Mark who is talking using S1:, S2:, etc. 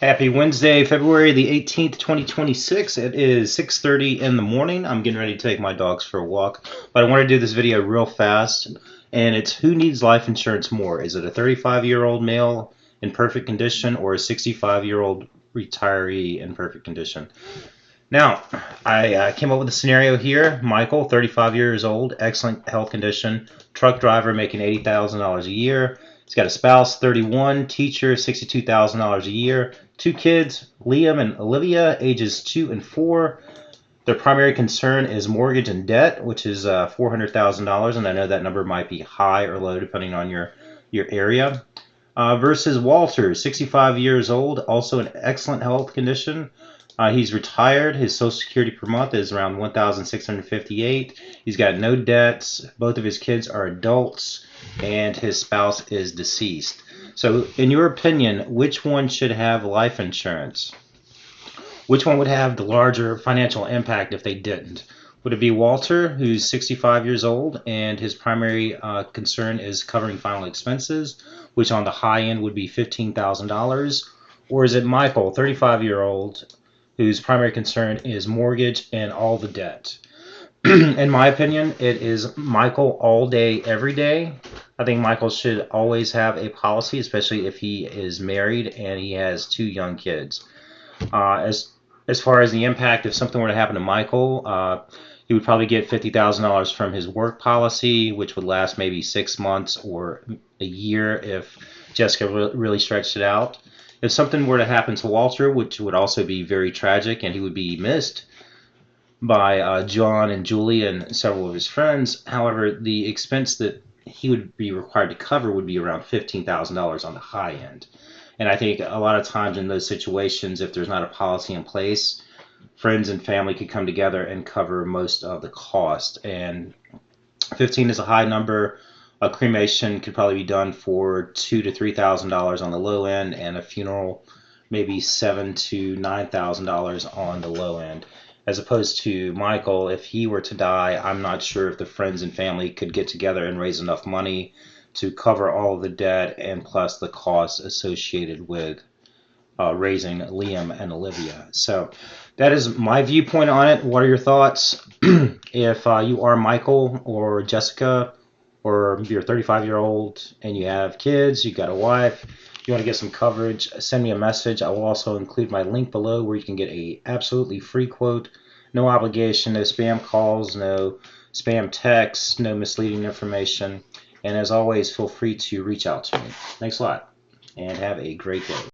S1: Happy Wednesday, February the 18th, 2026. It is 6:30 in the morning. I'm getting ready to take my dogs for a walk, but I want to do this video real fast, and it's who needs life insurance more? Is it a 35-year-old male in perfect condition or a 65-year-old retiree in perfect condition? Now, I came up with a scenario here. Michael, 35 years old, excellent health condition, truck driver making $80,000 a year. He's got a spouse, 31, teacher, $62,000 a year. Two kids, Liam and Olivia, ages 2 and 4. Their primary concern is mortgage and debt, which is $400,000, and I know that number might be high or low depending on your area. Versus Walter, 65 years old, also in excellent health condition. He's retired. His Social Security per month is around $1,658. He's got no debts. Both of his kids are adults, and his spouse is deceased. So, in your opinion, which one should have life insurance? Which one would have the larger financial impact if they didn't? Would it be Walter, who's 65 years old, and his primary concern is covering final expenses, which on the high end would be $15,000? Or is it Michael, 35-year-old, whose primary concern is mortgage and all the debt? In my opinion, it is Michael all day, every day. I think Michael should always have a policy, especially if he is married and he has two young kids. As far as the impact, if something were to happen to Michael, he would probably get $50,000 from his work policy, which would last maybe 6 months or a year if Jessica really stretched it out. If something were to happen to Walter, which would also be very tragic, and he would be missed by John and Julie and several of his friends, however, the expense that he would be required to cover would be around $15,000 on the high end. And I think a lot of times in those situations, if there's not a policy in place, friends and family could come together and cover most of the cost. And 15 is a high number. A cremation could probably be done for $2,000 to $3,000 on the low end, and a funeral maybe $7,000 to $9,000 on the low end. As opposed to Michael, if he were to die, I'm not sure if the friends and family could get together and raise enough money to cover all of the debt and plus the costs associated with raising Liam and Olivia. So that is my viewpoint on it. What are your thoughts? If you are Michael or Jessica, or you're 35-year-old and you have kids, you've got a wife, you want to get some coverage, send me a message. I will also include my link below where you can get a absolutely free quote. No obligation, no spam calls, no spam texts, no misleading information. And as always, feel free to reach out to me. Thanks a lot, and have a great day.